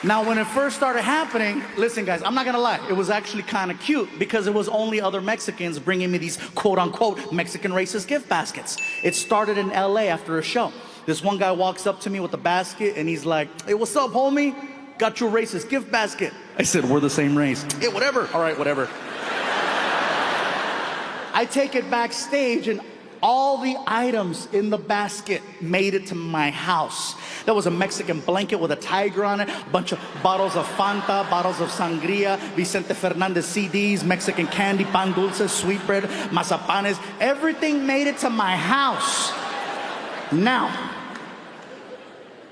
Now, when it first started happening, listen, guys, I'm not gonna lie, it was actually kind of cute because it was only other Mexicans bringing me these quote-unquote Mexican racist gift baskets. It started in LA after a show. This one guy walks up to me with a basket and he's like, "Hey, what's up, homie? Got you a racist gift basket." I said, "We're the same race." "Yeah, whatever." "All right, whatever." I take it backstage and all the items in the basket made it to my house. There was a Mexican blanket with a tiger on it, a bunch of bottles of Fanta, bottles of sangria, Vicente Fernandez CDs, Mexican candy, pan dulce, sweetbread, mazapanes. Everything made it to my house. Now,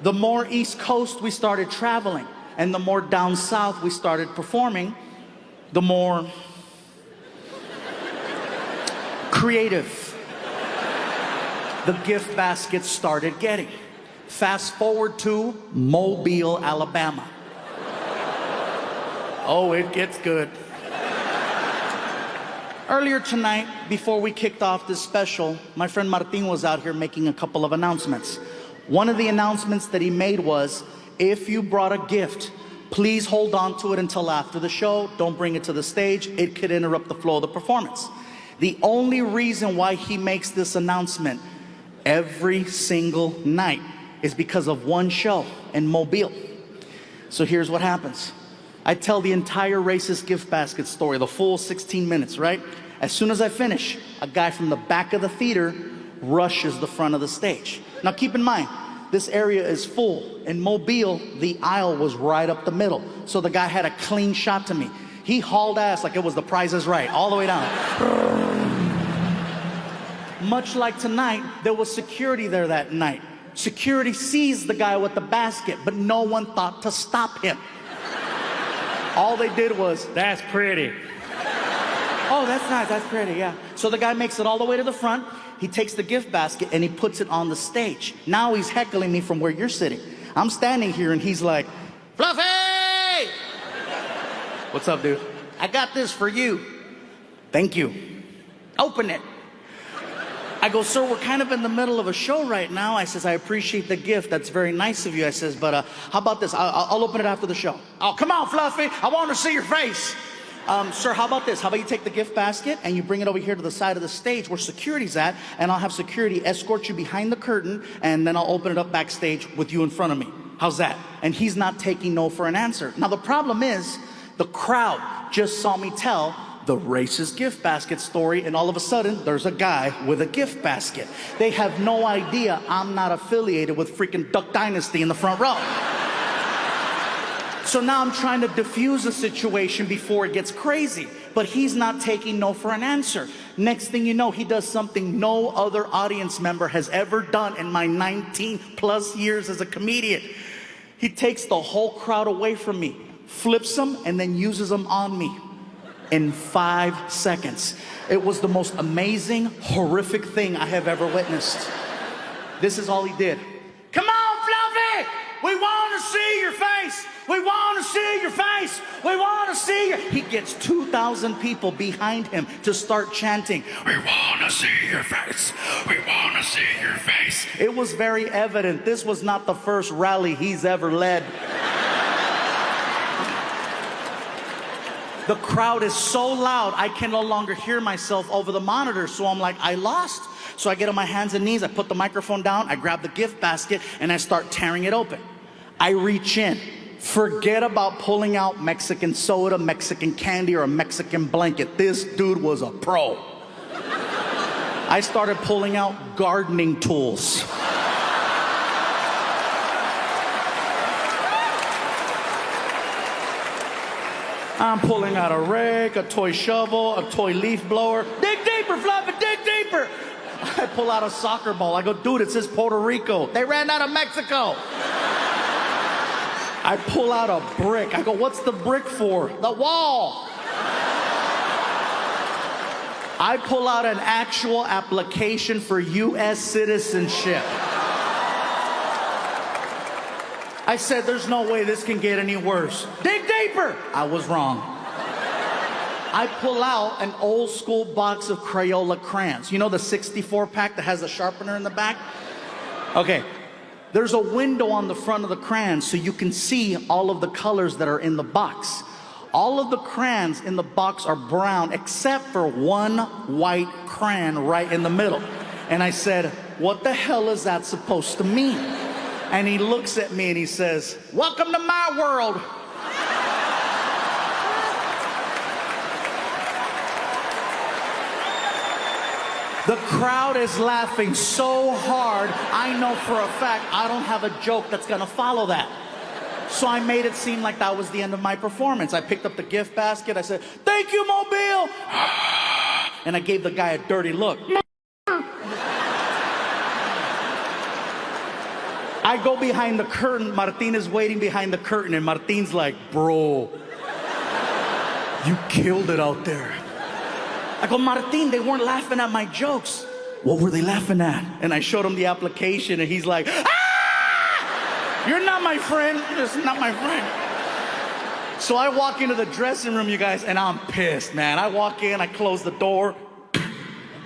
the more East Coast we started traveling, and the more down south we started performing, the more creative the gift baskets started getting. Fast forward to Mobile, Alabama. Oh, it gets good. Earlier tonight, before we kicked off this special, my friend Martin was out here making a couple of announcements. One of the announcements that he made was, if you brought a gift, please hold on to it until after the show. Don't bring it to the stage. It could interrupt the flow of the performance. The only reason why he makes this announcement every single night is because of one show in Mobile. So here's what happens. I tell the entire racist gift basket story, the full 16 minutes, right? As soon as I finish, a guy from the back of the theater rushes the front of the stage. Now keep in mind, this area is full. In Mobile, the aisle was right up the middle. So the guy had a clean shot to me. He hauled ass like it was The Price is Right, all the way down. Much like tonight, there was security there that night. Security sees the guy with the basket, but no one thought to stop him. All they did was, "That's pretty." "Oh, that's nice, that's pretty, yeah." So the guy makes it all the way to the front. He takes the gift basket and he puts it on the stage. Now he's heckling me from where you're sitting. I'm standing here and he's like, "Fluffy!" "What's up, dude?" "I got this for you." "Thank you." "Open it." I go, "Sir, we're kind of in the middle of a show right now." I says, "I appreciate the gift. That's very nice of you." I says, "But how about this? I'll open it after the show." "Oh, come on, Fluffy. I want to see your face." "Sir, how about this? How about you take the gift basket and you bring it over here to the side of the stage where security's at, and I'll have security escort you behind the curtain, and then I'll open it up backstage with you in front of me. How's that?" And he's not taking no for an answer. Now, the problem is the crowd just saw me tell the racist gift basket story, and all of a sudden there's a guy with a gift basket. They have no idea I'm not affiliated with freaking Duck Dynasty in the front row. So now I'm trying to diffuse the situation before it gets crazy, but he's not taking no for an answer. Next thing you know, he does something no other audience member has ever done in my 19 plus years as a comedian. He takes the whole crowd away from me, flips them, and then uses them on me. In 5 seconds. It was the most amazing, horrific thing I have ever witnessed. This is all he did. "Come on, Fluffy! We want to see your face! We want to see your face! We want to see you!" He gets 2,000 people behind him to start chanting, "We want to see your face! We want to see your face!" It was very evident this was not the first rally he's ever led. The crowd is so loud, I can no longer hear myself over the monitor. So I'm like, I lost. So I get on my hands and knees, I put the microphone down, I grab the gift basket, and I start tearing it open. I reach in. Forget about pulling out Mexican soda, Mexican candy, or a Mexican blanket. This dude was a pro. I started pulling out gardening tools. I'm pulling out a rake, a toy shovel, a toy leaf blower. "Dig deeper, Fluffy, dig deeper." I pull out a soccer ball. I go, "Dude, it says Puerto Rico. They ran out of Mexico." I pull out a brick. I go, "What's the brick for?" "The wall." I pull out an actual application for U.S. citizenship. I said, "There's no way this can get any worse." "Dig deeper." I was wrong. I pull out an old school box of Crayola crayons. You know the 64 pack that has a sharpener in the back? Okay. There's a window on the front of the crayons so you can see all of the colors that are in the box. All of the crayons in the box are brown except for one white crayon right in the middle. And I said, what the hell is that supposed to mean? And he looks at me and he says, welcome to my world. The crowd is laughing so hard, I know for a fact I don't have a joke that's gonna follow that. So I made it seem like that was the end of my performance. I picked up the gift basket, I said, thank you, Mobile! And I gave the guy a dirty look. I go behind the curtain, Martin is waiting behind the curtain, and Martin's like, bro, you killed it out there. I go, Martin, they weren't laughing at my jokes. What were they laughing at? And I showed him the application, and he's like, ah! You're not my friend. You're just not my friend. So I walk into the dressing room, you guys, and I'm pissed, man. I walk in, I close the door,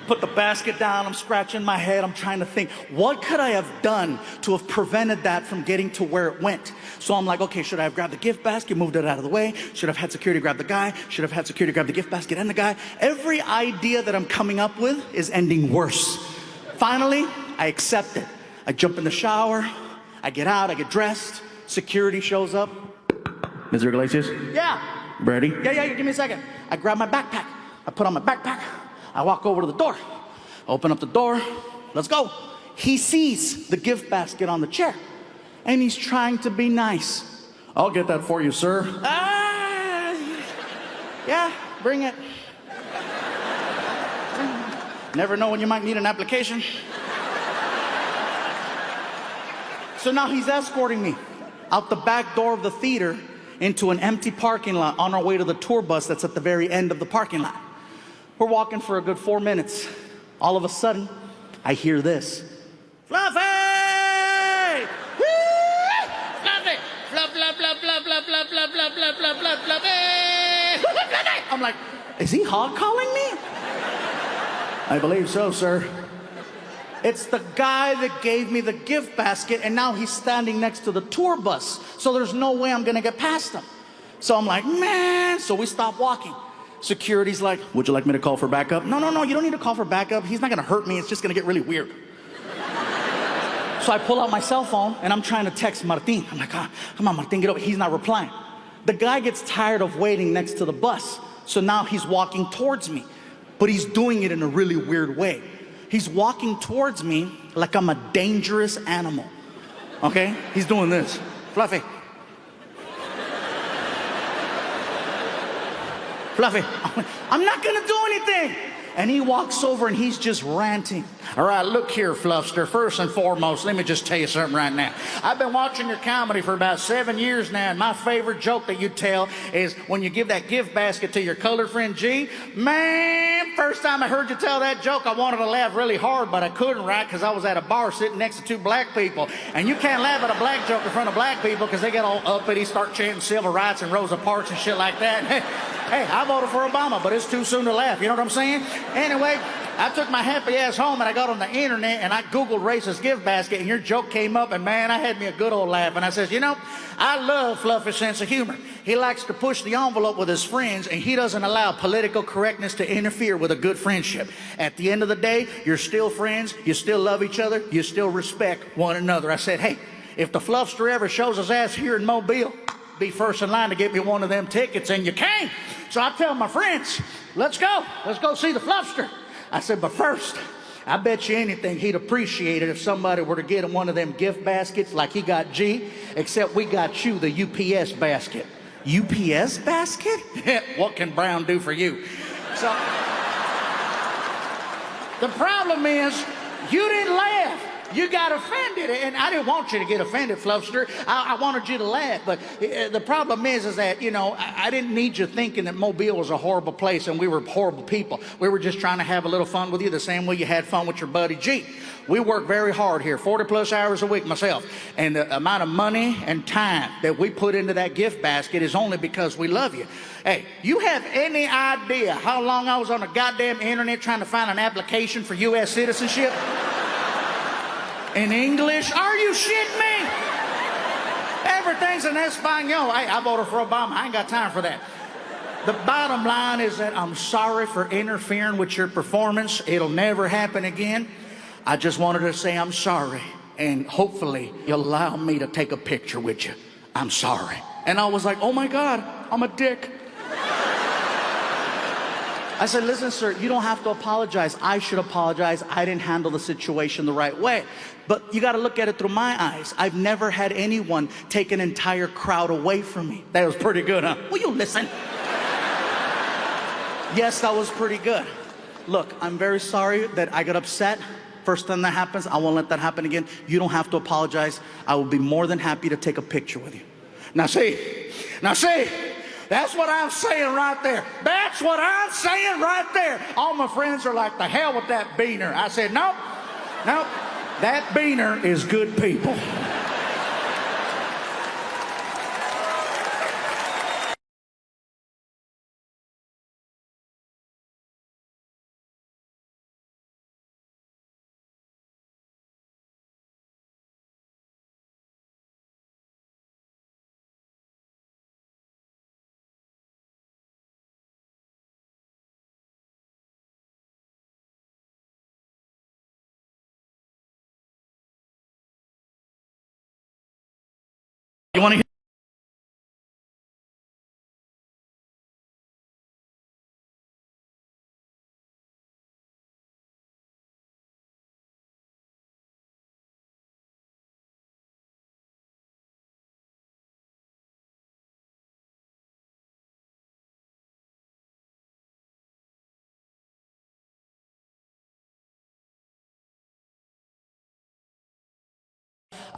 put the basket down, I'm scratching my head, I'm trying to think, what could I have done to have prevented that from getting to where it went? So I'm like, okay, should I have grabbed the gift basket, moved it out of the way? Should I have had security grab the guy? Should I have had security grab the gift basket and the guy? Every idea that I'm coming up with is ending worse. Finally, I accept it. I jump in the shower, I get out, I get dressed, security shows up. Mr. Iglesias? Yeah. Ready? Yeah, give me a second. I grab my backpack, I put on my backpack, I walk over to the door, open up the door, let's go. He sees the gift basket on the chair, and he's trying to be nice. I'll get that for you, sir. Yeah, bring it. Never know when you might need an application. So now he's escorting me out the back door of the theater into an empty parking lot on our way to the tour bus that's at the very end of the parking lot. We're walking for a good 4 minutes. All of a sudden, I hear this. Fluffy! Woo! Fluffy! Fluff, fluff, fluff, fluff, fluff, fluff, fluff, fluff, fluff, fluff, fluff, fluffy! Fluffy! I'm like, is he hog calling me? I believe so, sir. It's the guy that gave me the gift basket, and now he's standing next to the tour bus. So there's no way I'm gonna get past him. So I'm like, man. So we stop walking. Security's like, would you like me to call for backup? No, you don't need to call for backup. He's not gonna hurt me, it's just gonna get really weird. So I pull out my cell phone and I'm trying to text Martin. I'm like, come on, Martin, get over. He's not replying. The guy gets tired of waiting next to the bus. So now he's walking towards me, but he's doing it in a really weird way. He's walking towards me like I'm a dangerous animal, okay? He's doing this. Fluffy. Fluffy, I'm not gonna do anything. And he walks over and he's just ranting. All right, look here, Fluffster. First and foremost, let me just tell you something right now. I've been watching your comedy for about 7 years now, and my favorite joke that you tell is when you give that gift basket to your colored friend G. Man, first time I heard you tell that joke, I wanted to laugh really hard, but I couldn't, right? Because I was at a bar sitting next to 2 black people. And you can't laugh at a black joke in front of black people because they get all uppity, start chanting civil rights and Rosa Parks and shit like that. Hey, I voted for Obama, but it's too soon to laugh. You know what I'm saying? Anyway, I took my happy ass home and I got on the internet and I Googled racist gift basket and your joke came up and man, I had me a good old laugh. And I says, you know, I love Fluffy's sense of humor. He likes to push the envelope with his friends and he doesn't allow political correctness to interfere with a good friendship. At the end of the day, you're still friends, you still love each other, you still respect one another. I said, hey, if the Fluffster ever shows his ass here in Mobile, be first in line to get me one of them tickets, and you came. So I tell my friends, let's go see the Fluffster. I said, but first, I bet you anything he'd appreciate it if somebody were to get him one of them gift baskets like he got G, except we got you the UPS basket. UPS basket? What can Brown do for you? So, the problem is, you didn't laugh. You got offended, and I didn't want you to get offended, Fluffster. I wanted you to laugh, but the problem is that, you know, I didn't need you thinking that Mobile was a horrible place and we were horrible people. We were just trying to have a little fun with you the same way you had fun with your buddy G. We work very hard here, 40 plus hours a week myself, and the amount of money and time that we put into that gift basket is only because we love you. Hey, you have any idea how long I was on the goddamn internet trying to find an application for U.S. citizenship? In English? Are you shitting me? everything's in Espanol. Hey, I voted for Obama. I ain't got time for that. The bottom line is that I'm sorry for interfering with your performance. It'll never happen again. I just wanted to say I'm sorry, and hopefully you'll allow me to take a picture with you. I'm sorry. And I was like, oh my God, I'm a dick. I said, listen, sir, you don't have to apologize. I should apologize. I didn't handle the situation the right way. But you got to look at it through my eyes. I've never had anyone take an entire crowd away from me. That was pretty good, huh? Will you listen? Yes, that was pretty good. Look, I'm very sorry that I got upset. First time that happens, I won't let that happen again. You don't have to apologize. I will be more than happy to take a picture with you. Now see, that's what I'm saying right there. That's what I'm saying right there. All my friends are like, the hell with that beaner. I said, nope, that beaner is good people. You want to hear?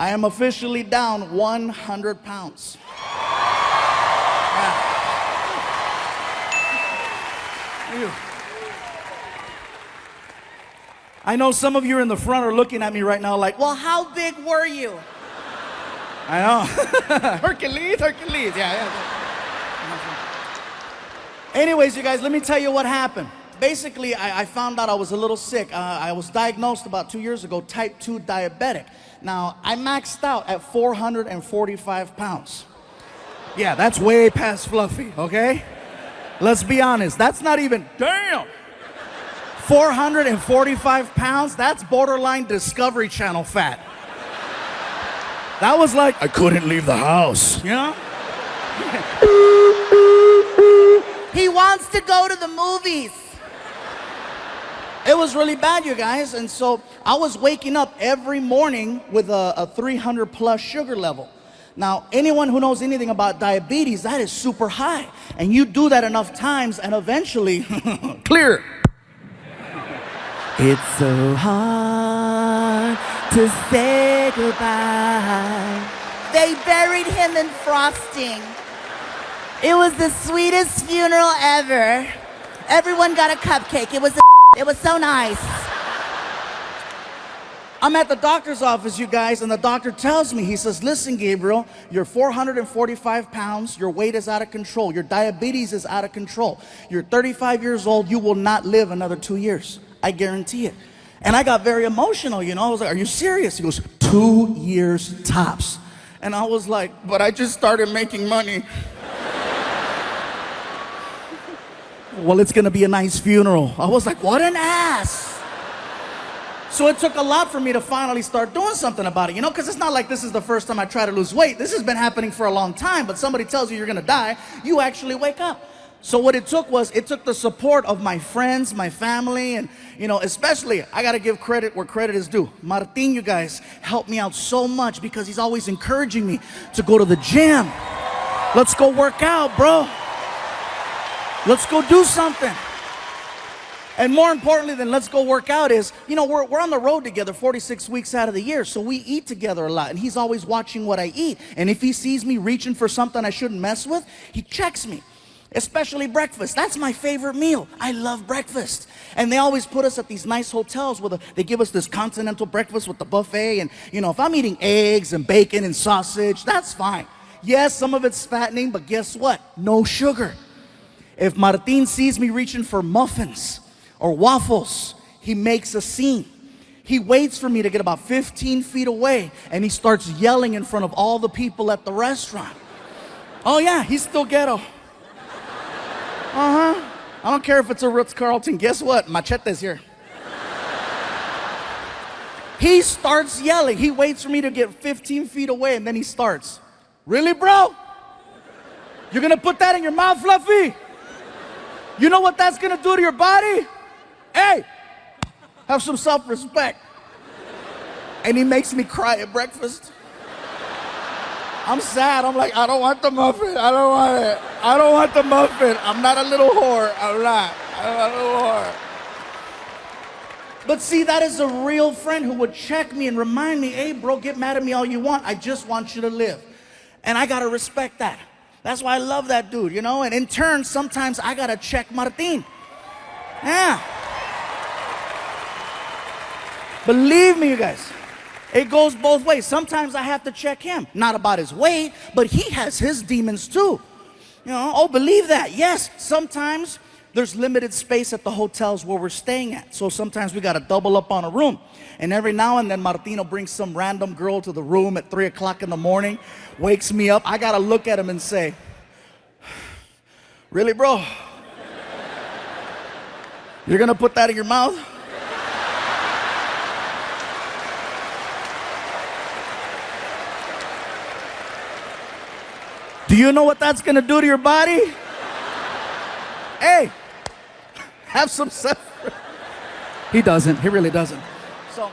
I am officially down 100 pounds. Yeah. I know some of you in the front are looking at me right now like, well, how big were you? I know. Hercules, yeah. Anyways, you guys, let me tell you what happened. Basically, I found out I was a little sick. I was diagnosed about 2 years ago, type 2 diabetic. Now, I maxed out at 445 pounds. Yeah, that's way past fluffy, okay? Let's be honest, that's not even, damn! 445 pounds, that's borderline Discovery Channel fat. That was like, I couldn't leave the house, you know? He wants to go to the movies. It was really bad, you guys, and so I was waking up every morning with a 300 plus sugar level. Now, anyone who knows anything about diabetes, that is super high. And you do that enough times and eventually, clear. It's so hard to say goodbye. They buried him in frosting. It was the sweetest funeral ever. Everyone got a cupcake. It was so nice. I'm at the doctor's office, you guys, and the doctor tells me, he says, listen, Gabriel, you're 445 pounds, your weight is out of control, your diabetes is out of control, you're 35 years old, you will not live another 2 years. I guarantee it. And I got very emotional, you know, I was like, are you serious? He goes, 2 years tops. And I was like, but I just started making money. Well, it's gonna be a nice funeral. I was like, what an ass. So it took a lot for me to finally start doing something about it, you know, because it's not like this is the first time I try to lose weight. This has been happening for a long time, but somebody tells you you're gonna die, you actually wake up. So what it took the support of my friends, my family, and, you know, especially, I gotta give credit where credit is due. Martin, you guys, helped me out so much because he's always encouraging me to go to the gym. Let's go work out, bro. Let's go do something. And more importantly than let's go work out is, you know, we're on the road together 46 weeks out of the year, so we eat together a lot, and he's always watching what I eat. And if he sees me reaching for something I shouldn't mess with, he checks me. Especially breakfast. That's my favorite meal. I love breakfast. And they always put us at these nice hotels where they give us this continental breakfast with the buffet. And, you know, if I'm eating eggs and bacon and sausage, that's fine. Yes, some of it's fattening, but guess what? No sugar. If Martin sees me reaching for muffins or waffles, he makes a scene. He waits for me to get about 15 feet away, and he starts yelling in front of all the people at the restaurant. Oh yeah, he's still ghetto. Uh-huh. I don't care if it's a Ritz-Carlton. Guess what? Machete's here. He starts yelling. He waits for me to get 15 feet away, and then he starts. Really, bro? You're gonna put that in your mouth, Fluffy? You know what that's gonna do to your body? Hey, have some self-respect. And he makes me cry at breakfast. I'm sad. I'm like, I don't want the muffin. I don't want it. I don't want the muffin. I'm not a little whore. I'm not a little whore. But see, that is a real friend who would check me and remind me, hey, bro, get mad at me all you want. I just want you to live. And I got to respect that. That's why I love that dude, you know? And in turn, sometimes I got to check Martin. Yeah. Believe me, you guys. It goes both ways. Sometimes I have to check him. Not about his weight, but he has his demons too. You know, oh, believe that. Yes, sometimes there's limited space at the hotels where we're staying at. So sometimes we got to double up on a room. And every now and then Martino brings some random girl to the room at 3 o'clock in the morning, wakes me up. I got to look at him and say, really, bro? You're going to put that in your mouth? Do you know what that's going to do to your body? Hey, have some self. He doesn't. He really doesn't. So.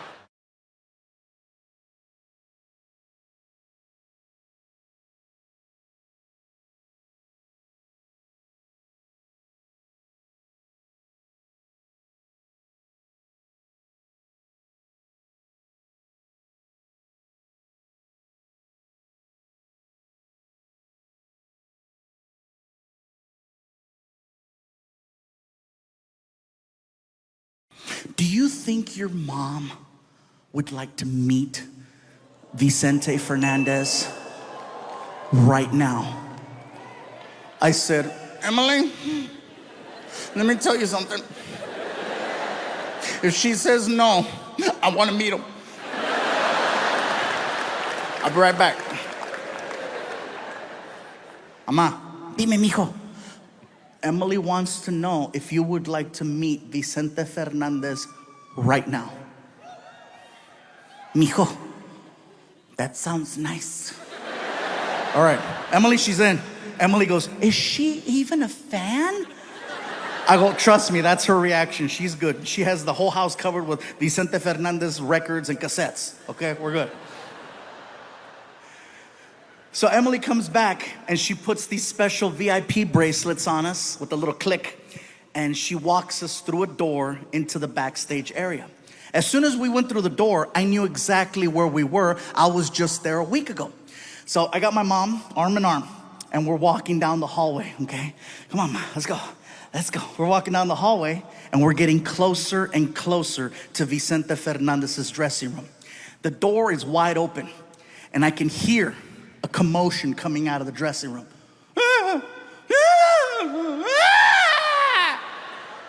Do you think your mom would like to meet Vicente Fernandez right now? I said, Emily, let me tell you something. If she says no, I want to meet him. I'll be right back. Ama, dime, mijo. Emily wants to know if you would like to meet Vicente Fernandez right now. Mijo, that sounds nice. All right, Emily, she's in. Emily goes, is she even a fan? I go, trust me, that's her reaction. She's good. She has the whole house covered with Vicente Fernandez records and cassettes. Okay, we're good. So Emily comes back and she puts these special VIP bracelets on us with a little click, and she walks us through a door into the backstage area. As soon as we went through the door, I knew exactly where we were. I was just there a week ago. So I got my mom arm in arm, and we're walking down the hallway, okay? Come on, Ma, let's go. Let's go. We're walking down the hallway, and we're getting closer and closer to Vicente Fernandez's dressing room. The door is wide open, and I can hear a commotion coming out of the dressing room.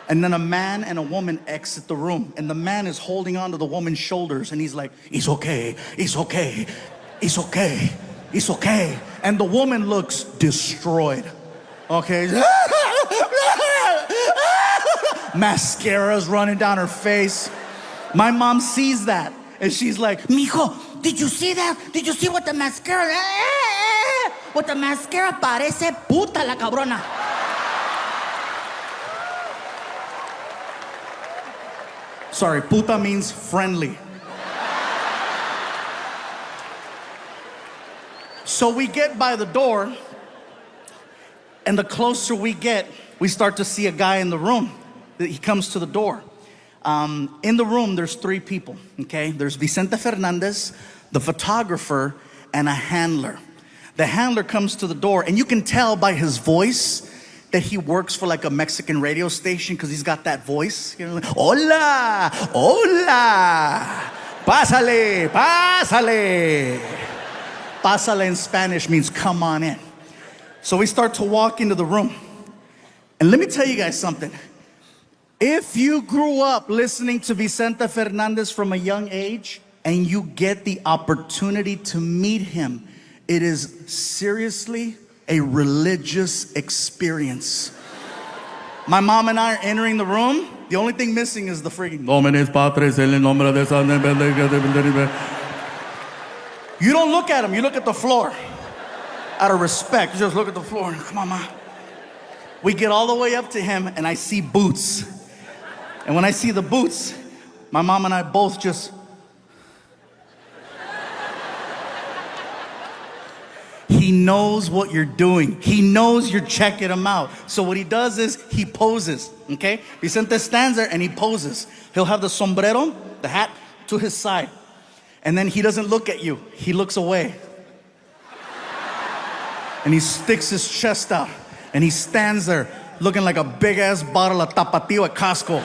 And then a man and a woman exit the room, and the man is holding on to the woman's shoulders, and he's like, it's okay, it's okay, it's okay, it's okay. And the woman looks destroyed, okay? Mascara's running down her face. My mom sees that, and she's like, mijo, did you see that? Did you see what the mascara? What the mascara parece puta la cabrona. Sorry, puta means friendly. So we get by the door, and the closer we get, we start to see a guy in the room. He comes to the door. In the room, there's 3 people, okay? There's Vicente Fernandez, the photographer, and a handler. The handler comes to the door, and you can tell by his voice that he works for like a Mexican radio station, because he's got that voice. You know, like, hola, hola, pásale, pásale. Pásale in Spanish means come on in. So we start to walk into the room. And let me tell you guys something. If you grew up listening to Vicente Fernandez from a young age and you get the opportunity to meet him, it is seriously a religious experience. My mom and I are entering the room. The only thing missing is the freaking Nomines Patres en el nombre de San. You don't look at him, you look at the floor. Out of respect, you just look at the floor and come on, Ma. We get all the way up to him and I see boots. And when I see the boots, my mom and I both just. He knows what you're doing. He knows you're checking him out. So what he does is he poses, okay? Vicente stands there and he poses. He'll have the sombrero, the hat, to his side. And then he doesn't look at you. He looks away. And he sticks his chest out. And he stands there looking like a big-ass bottle of Tapatio at Costco.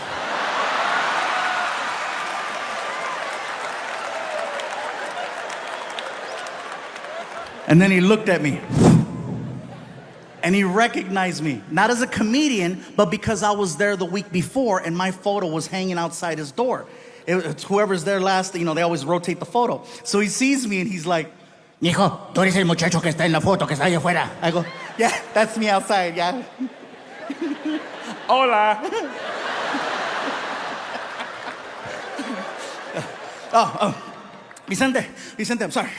And then he looked at me. And he recognized me, not as a comedian, but because I was there the week before and my photo was hanging outside his door. It's whoever's there last, they always rotate the photo. So he sees me and he's like, Mijo, tú eres el muchacho que está en la foto, que está allá afuera. I go, yeah, that's me outside, yeah. Hola. Vicente, I'm sorry.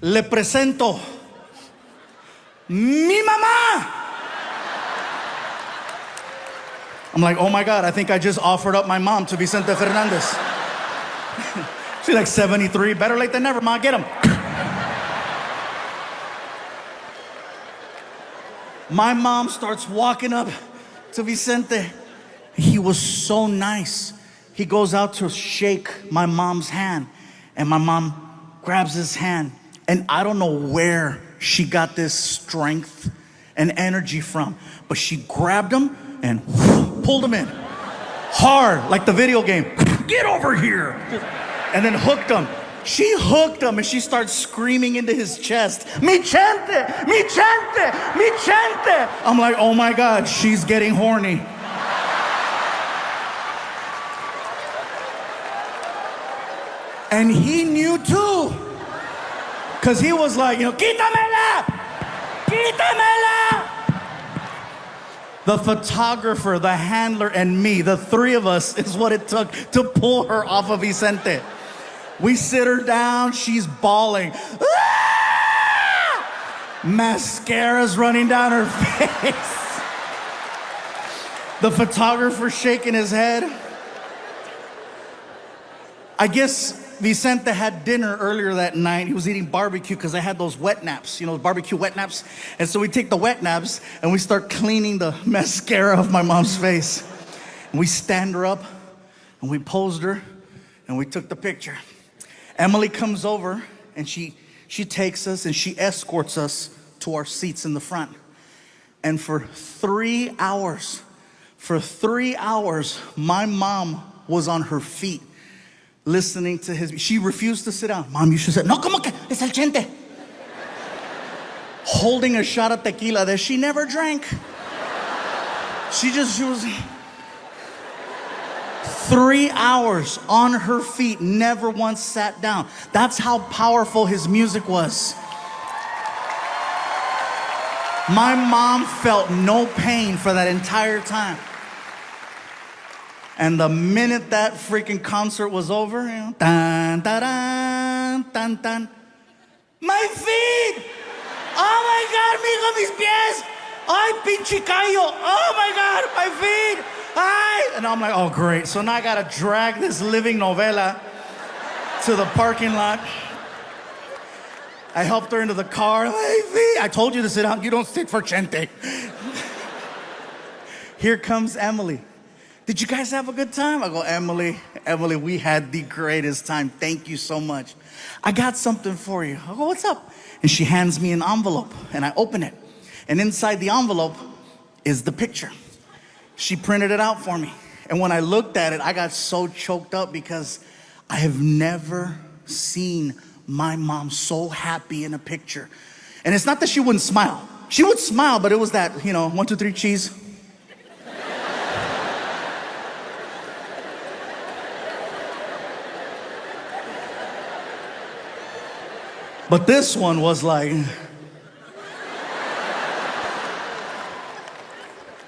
Le presento mi mamá. I'm like, oh my God, I think I just offered up my mom to Vicente Fernandez. She's like 73, better late than never, Ma, get him. My mom starts walking up to Vicente. He was so nice. He goes out to shake my mom's hand, and my mom grabs his hand, and I don't know where she got this strength and energy from, but she grabbed him and pulled him in hard, like the video game. Get over here. And then hooked him. She hooked him and she starts screaming into his chest, Mi chente, mi chente, mi chente. I'm like, oh my God, she's getting horny. And he knew too. Because he was like, quítamela, quítamela. The photographer, the handler, and me, the three of us, is what it took to pull her off of Vicente. We sit her down, she's bawling. Ah! Mascara's running down her face. The photographer shaking his head. I guess Vicente had dinner earlier that night. He was eating barbecue because I had those wet naps, barbecue wet naps. And so we take the wet naps and we start cleaning the mascara off my mom's face. And we stand her up and we posed her and we took the picture. Emily comes over and she takes us and she escorts us to our seats in the front. And for 3 hours, my mom was on her feet listening to his. She refused to sit down. Mom, you should sit. No, como que es el chente. Holding a shot of tequila that she never drank. She was 3 hours on her feet, never once sat down. That's how powerful his music was. My mom felt no pain for that entire time. And the minute that freaking concert was over, tan, tan, tan, tan. My feet! Oh my God, mijo, mis pies! Ay, pinche callo! Oh my God, my feet! Ay! And I'm like, oh great. So now I gotta drag this living novela to the parking lot. I helped her into the car. My feet! I told you to sit down. You don't sit for Chente. Here comes Emily. Did you guys have a good time? I go, Emily, we had the greatest time. Thank you so much. I got something for you. I go, what's up? And she hands me an envelope, and I open it. And inside the envelope is the picture. She printed it out for me. And when I looked at it, I got so choked up because I have never seen my mom so happy in a picture. And it's not that she wouldn't smile. She would smile, but it was that, 1, 2, 3, cheese. But this one was like...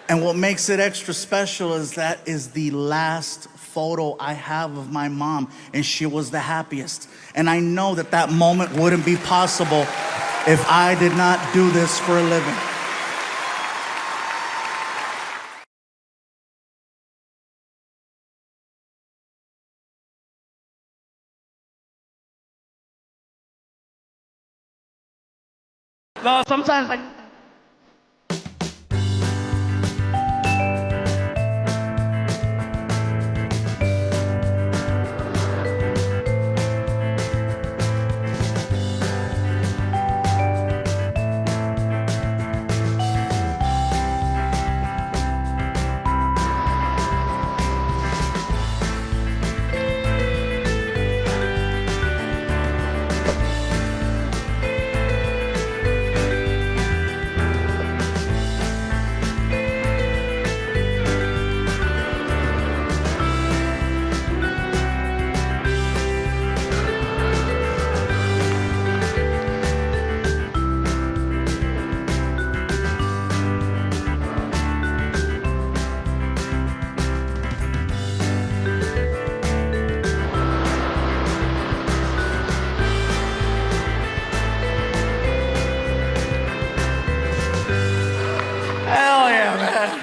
And what makes it extra special is that is the last photo I have of my mom, and she was the happiest. And I know that that moment wouldn't be possible if I did not do this for a living. No, sometimes I... Hell yeah, man.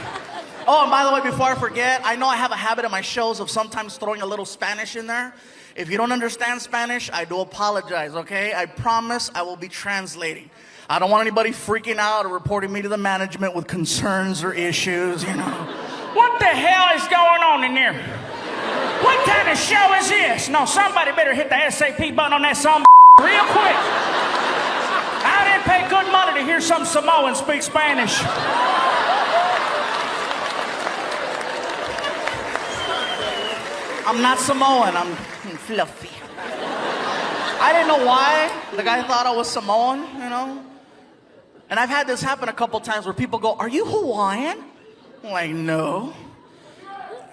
Oh, and by the way, before I forget, I know I have a habit in my shows of sometimes throwing a little Spanish in there. If you don't understand Spanish, I do apologize, okay? I promise I will be translating. I don't want anybody freaking out or reporting me to the management with concerns or issues, you know. What the hell is going on in there? What kind of show is this? No, somebody better hit the SAP button on that some real quick. I didn't pay good money to hear some Samoan speak Spanish. I'm not Samoan, I'm fluffy. I didn't know why the guy thought I was Samoan, you know? And I've had this happen a couple times where people go, "Are you Hawaiian?" I'm like, no.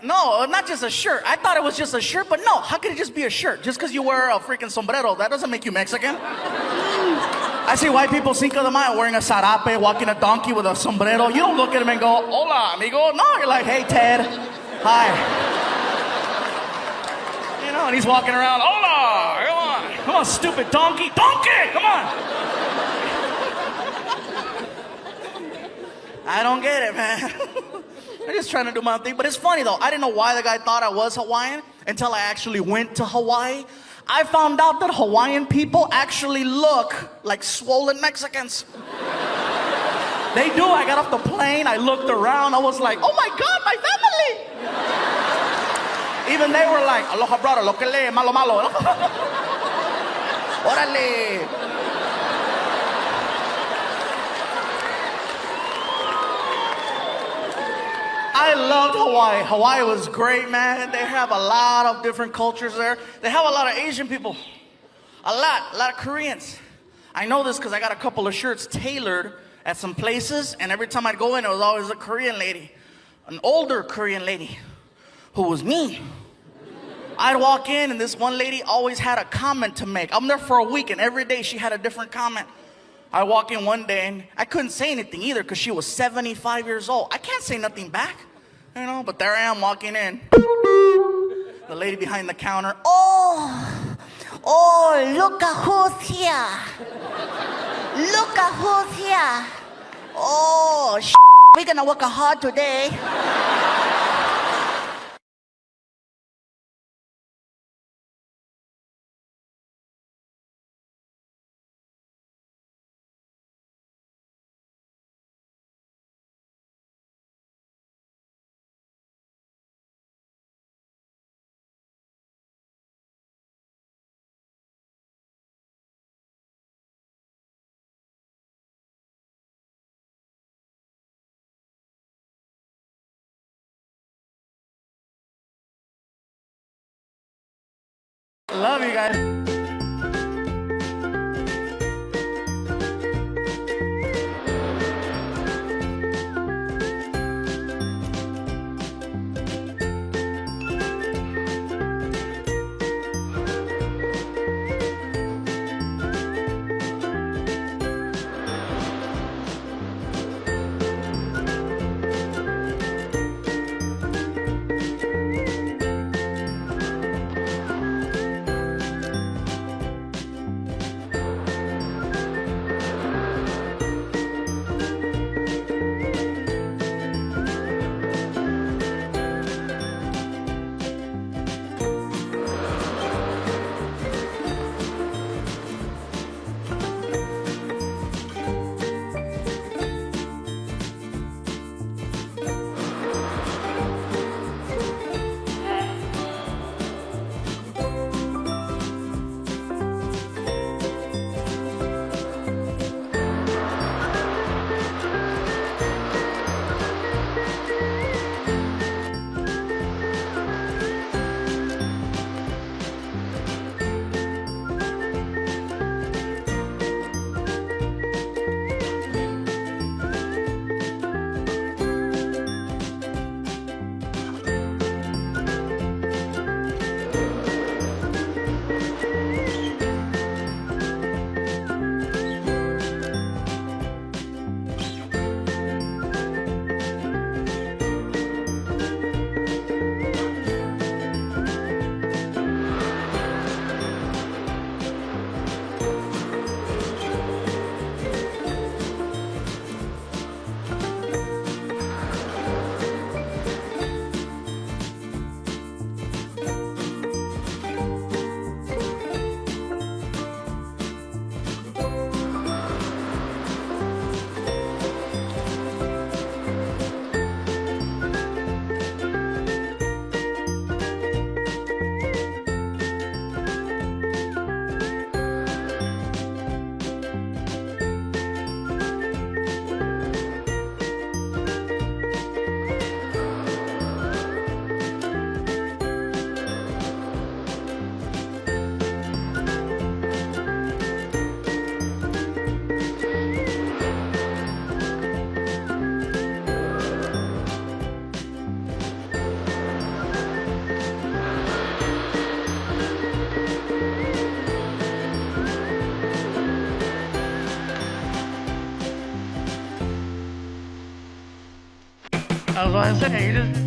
No, not just a shirt. I thought it was just a shirt, but no, how could it just be a shirt? Just because you wear a freaking sombrero, that doesn't make you Mexican. I see white people Cinco de Mayo wearing a sarape, walking a donkey with a sombrero. You don't look at him and go, "Hola, amigo." No, you're like, "Hey, Ted. Hi." You know, and he's walking around, "Hola, come on. Come on, stupid donkey. Donkey, come on." I don't get it, man. I'm just trying to do my thing. But it's funny, though. I didn't know why the guy thought I was Hawaiian until I actually went to Hawaii. I found out that Hawaiian people actually look like swollen Mexicans. They do. I got off the plane. I looked around. I was like, "Oh, my God, my family." Even they were like, "Aloha, brother. Lo que le, malo, malo." Órale. I loved Hawaii. Hawaii was great, man. They have a lot of different cultures there. They have a lot of Asian people. A lot of Koreans. I know this because I got a couple of shirts tailored at some places, and every time I'd go in, it was always a Korean lady. An older Korean lady who was me. I'd walk in, and this one lady always had a comment to make. I'm there for a week, and every day she had a different comment. I walk in one day, and I couldn't say anything either because she was 75 years old. I can't say nothing back, you know, but there I am walking in. The lady behind the counter, Oh, look at who's here. Look at who's here. Oh, we're gonna work hard today. love you guys. That's what I say. You just...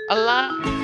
Allah.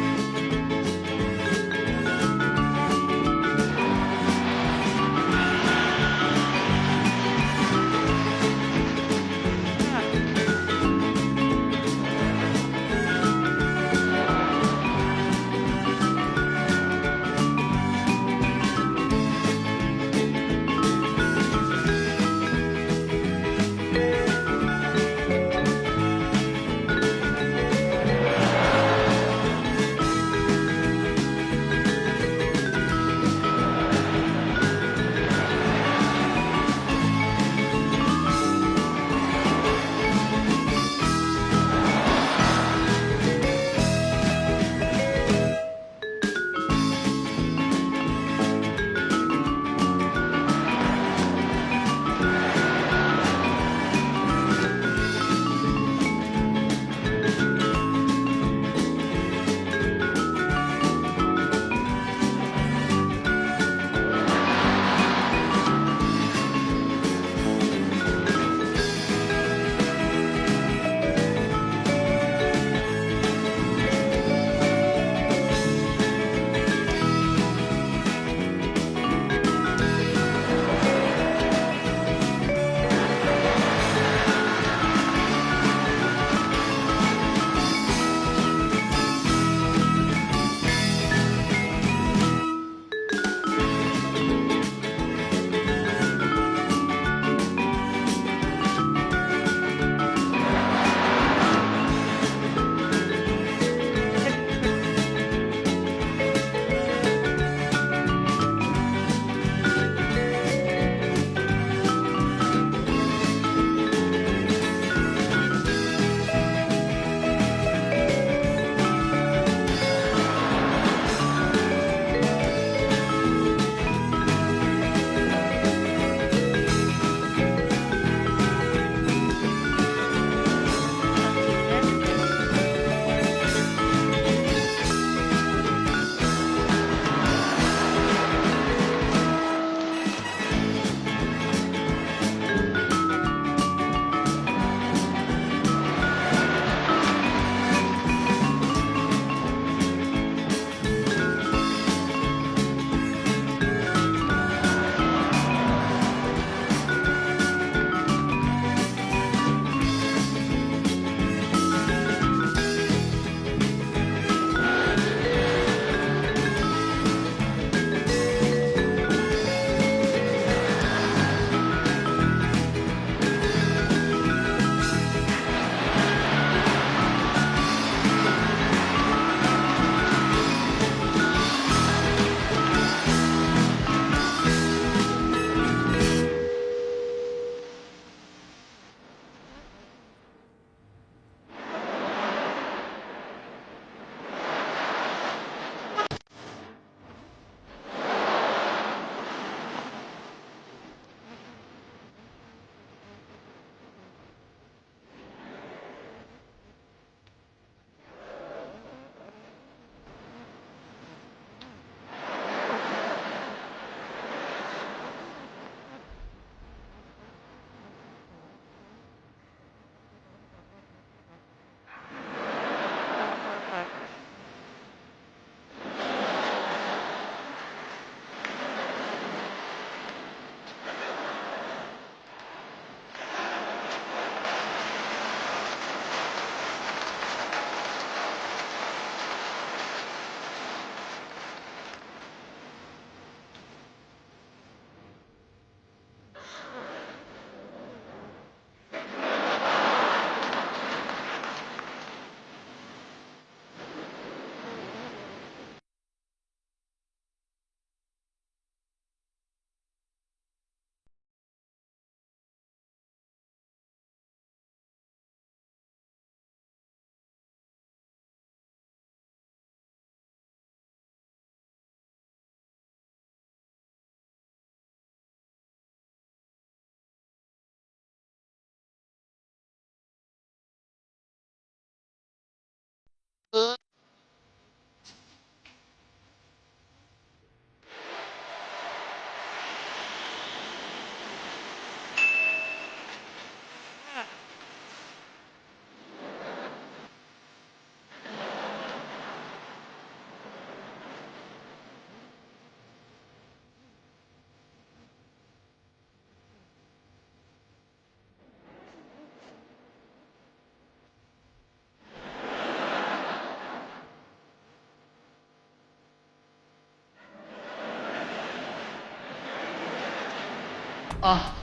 Uh.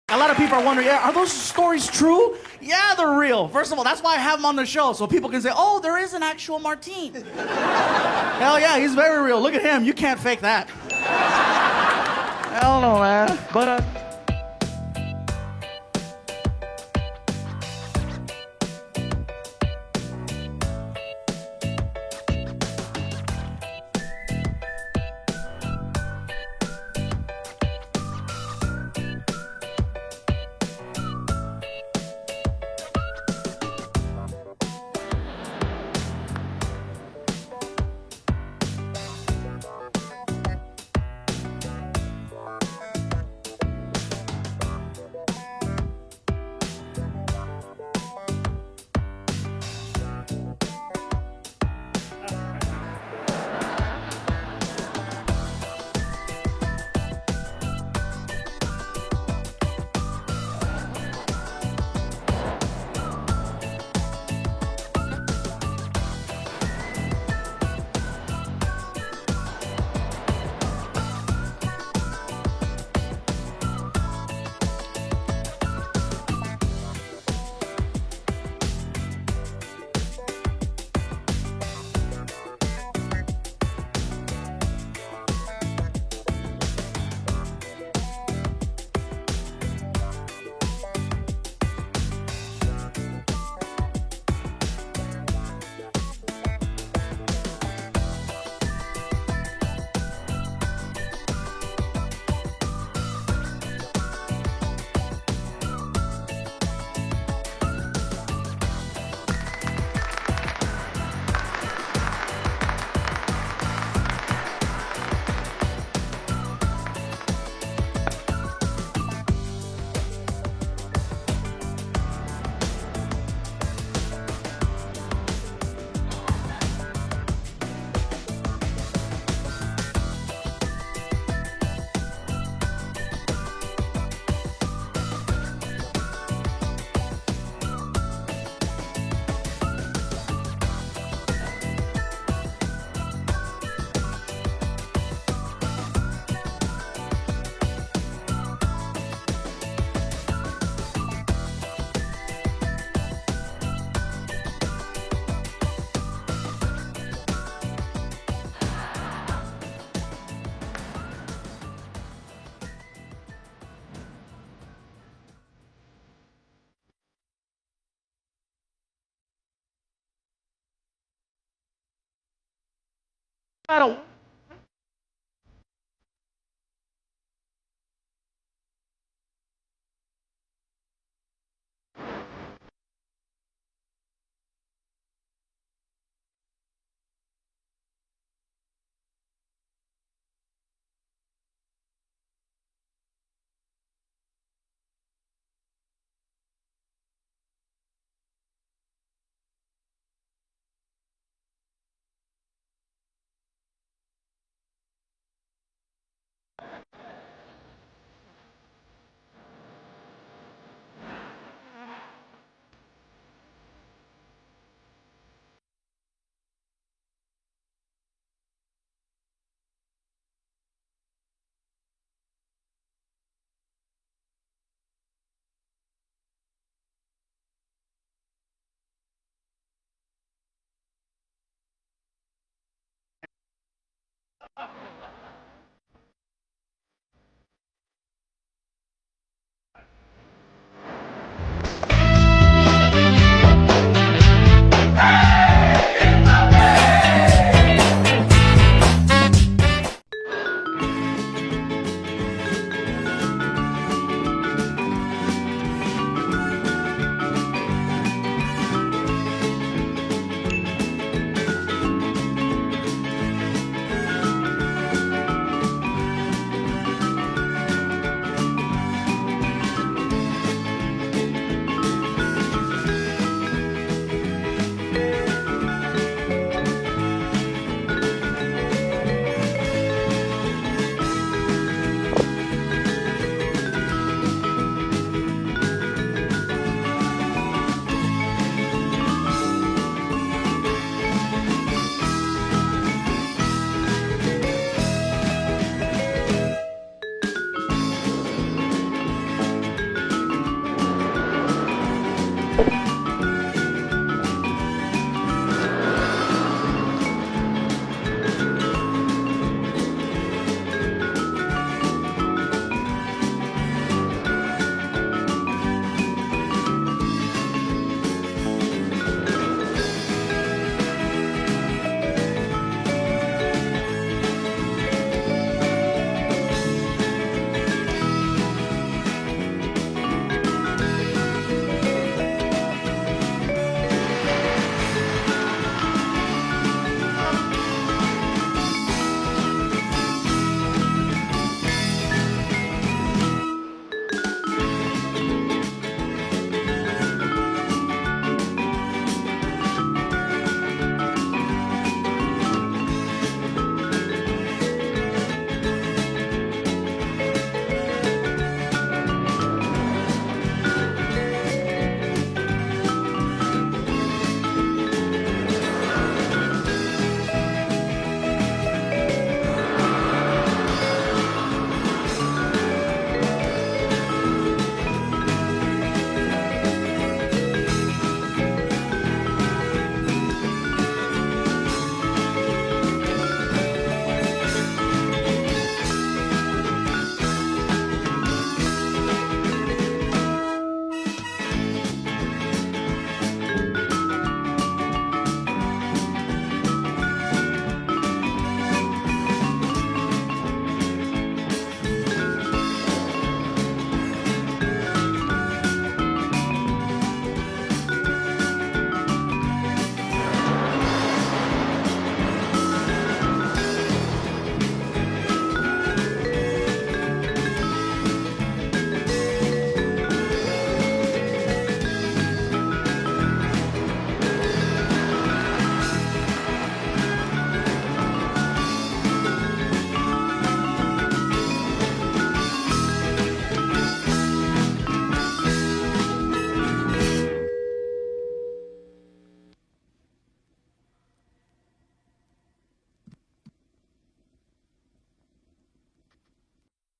A lot of people are wondering, yeah, are those stories true? Yeah, they're real. First of all, that's why I have them on the show, so people can say, oh, there is an actual Martine. Hell yeah, he's very real. Look at him. You can't fake that. Hell no, man. But, don't.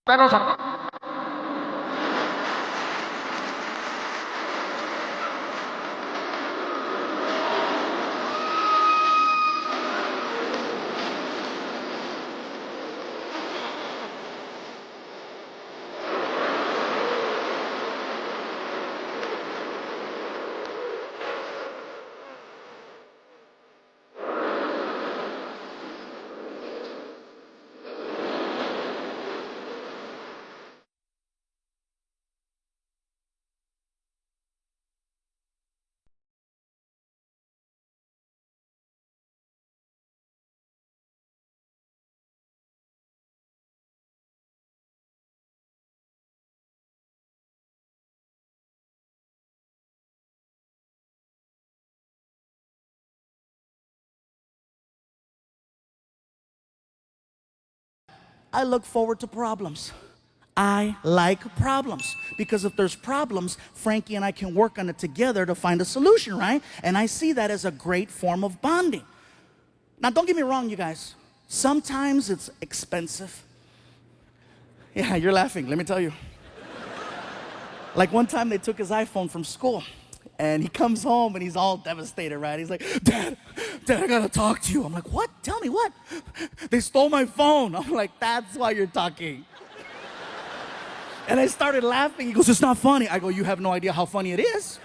Pero sa I look forward to problems. I like problems because if there's problems, Frankie and I can work on it together to find a solution, right? And I see that as a great form of bonding. Now, don't get me wrong, you guys. Sometimes it's expensive. Yeah, you're laughing, let me tell you. Like one time they took his iPhone from school and he comes home and he's all devastated, right? He's like, Dad, I gotta talk to you. I'm like, what? Tell me what? They stole my phone. I'm like, that's why you're talking. And I started laughing. He goes, it's not funny. I go, you have no idea how funny it is.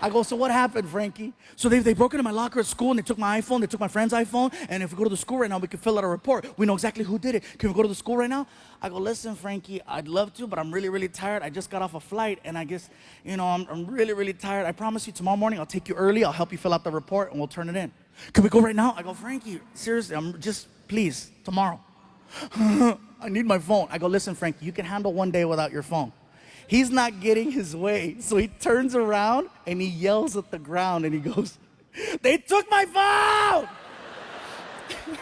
I go, so what happened, Frankie? So they broke into my locker at school and they took my iPhone, they took my friend's iPhone, and if we go to the school right now, we can fill out a report. We know exactly who did it. Can we go to the school right now? I go, listen, Frankie, I'd love to, but I'm really, really tired. I just got off a flight, and I guess, I'm really, really tired. I promise you tomorrow morning I'll take you early, I'll help you fill out the report, and we'll turn it in. Can we go right now? I go, Frankie, seriously, please, tomorrow. I need my phone. I go, listen, Frankie, you can handle one day without your phone. He's not getting his way. So he turns around and he yells at the ground and he goes, they took my phone!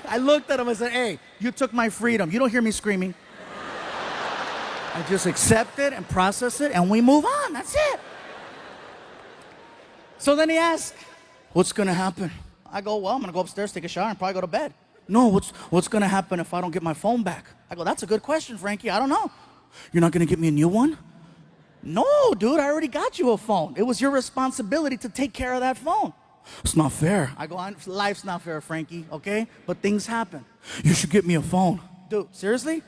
I looked at him and said, hey, you took my freedom. You don't hear me screaming. I just accept it and process it and we move on. That's it. So then he asked, what's gonna happen? I go, well, I'm gonna go upstairs, take a shower, and probably go to bed. No, what's gonna happen if I don't get my phone back? I go, that's a good question, Frankie. I don't know. You're not gonna get me a new one? No, dude, I already got you a phone. It was your responsibility to take care of that phone. It's not fair. I go, life's not fair, Frankie, okay? But things happen. You should get me a phone. Dude, seriously?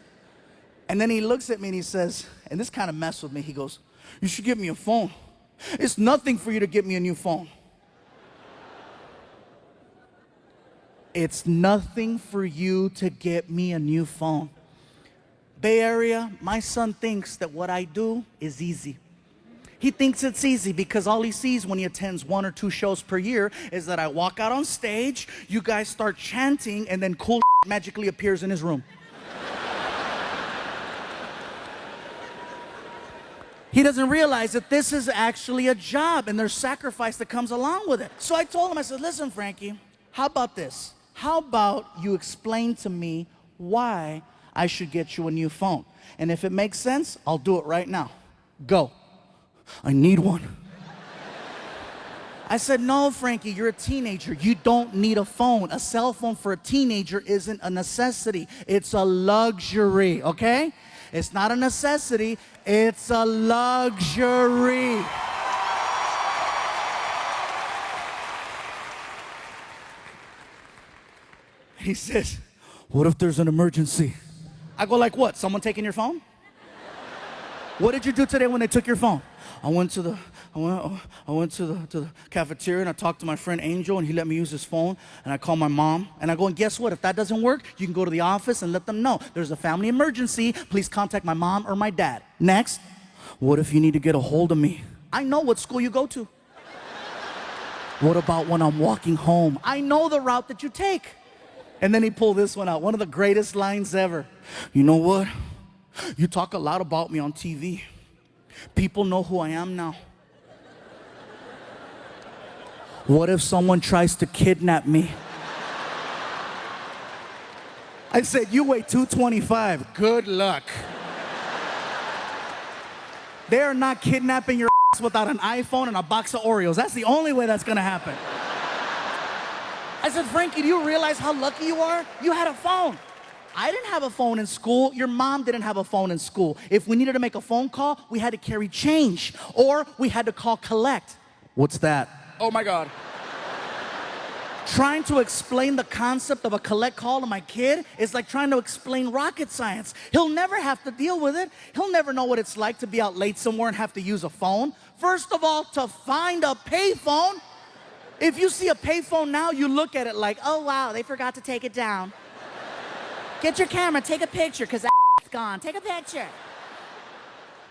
And then he looks at me and he says, and this kind of messed with me, he goes, you should get me a phone. It's nothing for you to get me a new phone. It's nothing for you to get me a new phone. Bay Area, my son thinks that what I do is easy. He thinks it's easy because all he sees when he attends 1 or 2 shows per year is that I walk out on stage, you guys start chanting, and then cool magically appears in his room. He doesn't realize that this is actually a job and there's sacrifice that comes along with it. So I told him, I said, listen, Frankie, how about this? How about you explain to me why I should get you a new phone? And if it makes sense, I'll do it right now. Go. I need one. I said, no, Frankie, you're a teenager. You don't need a phone. A cell phone for a teenager isn't a necessity. It's a luxury, okay? It's not a necessity. It's a luxury. He says, what if there's an emergency? I go, like what? Someone taking your phone? What did you do today when they took your phone? I went to the cafeteria and I talked to my friend Angel and he let me use his phone and I called my mom and I go, and guess what? If that doesn't work, you can go to the office and let them know there's a family emergency. Please contact my mom or my dad. Next, what if you need to get a hold of me? I know what school you go to. What about when I'm walking home? I know the route that you take. And then he pulled this one out, one of the greatest lines ever. You know what? You talk a lot about me on TV. People know who I am now. What if someone tries to kidnap me? I said, you weigh 225. Good luck. They are not kidnapping your ass without an iPhone and a box of Oreos. That's the only way that's gonna happen. I said, Frankie, do you realize how lucky you are? You had a phone. I didn't have a phone in school. Your mom didn't have a phone in school. If we needed to make a phone call, we had to carry change or we had to call collect. What's that? Oh my God. Trying to explain the concept of a collect call to my kid is like trying to explain rocket science. He'll never have to deal with it. He'll never know what it's like to be out late somewhere and have to use a phone. First of all, to find a payphone. If you see a payphone now, you look at it like, oh wow, they forgot to take it down. Get your camera, take a picture, because that's gone. Take a picture.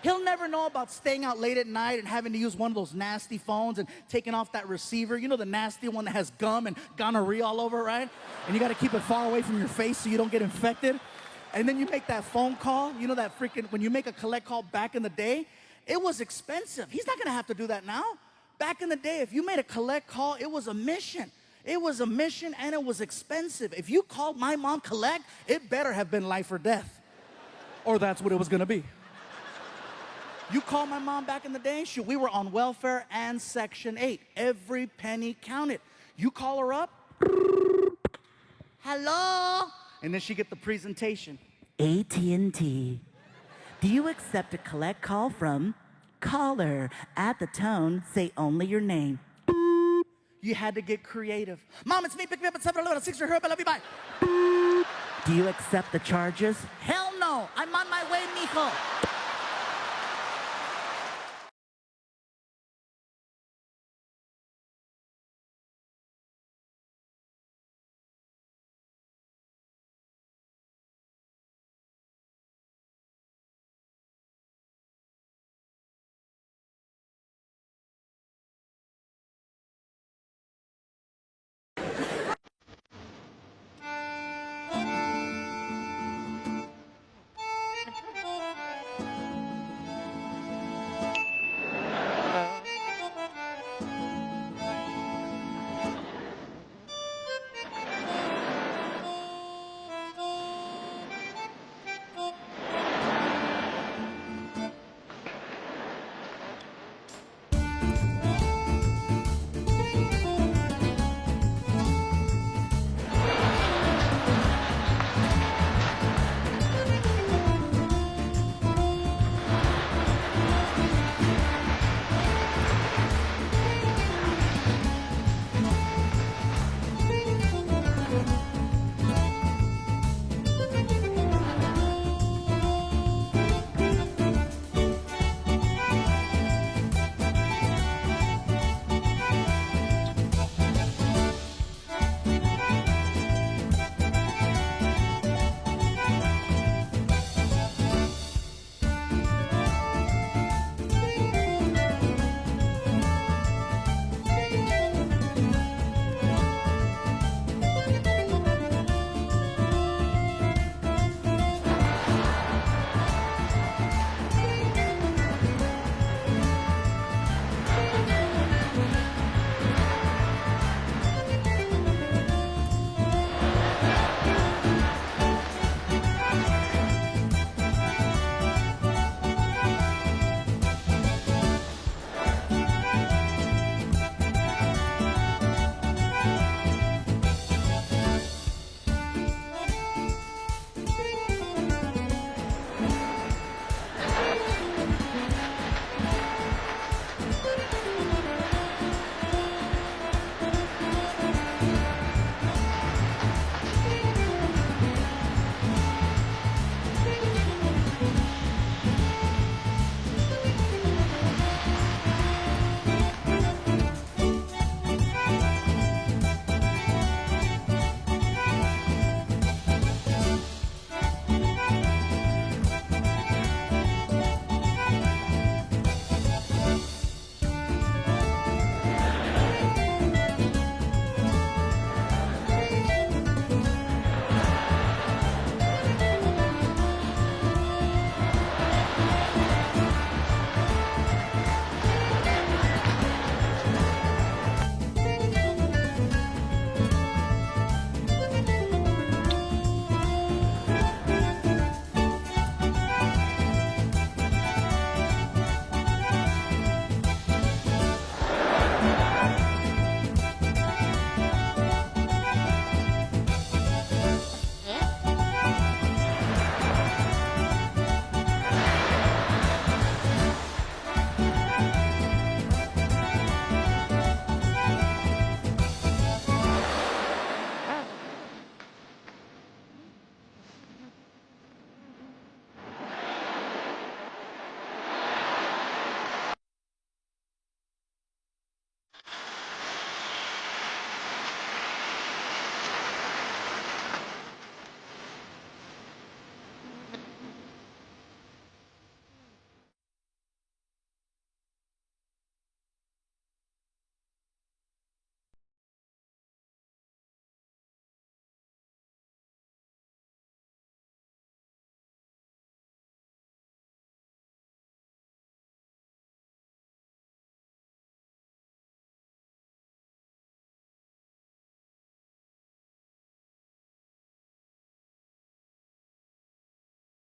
He'll never know about staying out late at night and having to use one of those nasty phones and taking off that receiver. You know, the nasty one that has gum and gonorrhea all over it, right? And you got to keep it far away from your face so you don't get infected. And then you make that phone call. You know that freaking, when you make a collect call back in the day, it was expensive. He's not going to have to do that now. Back in the day, if you made a collect call, it was a mission. It was a mission and it was expensive. If you called my mom collect, it better have been life or death. Or that's what it was gonna be. You call my mom back in the day, shoot, we were on welfare and Section 8. Every penny counted. You call her up, hello, and then she get the presentation. AT&T. Do you accept a collect call from caller? At the tone, say only your name. You had to get creative. Mom, it's me, pick me up at 7-Eleven, 6 I love you, bye. Do you accept the charges? Hell no, I'm on my way, mijo.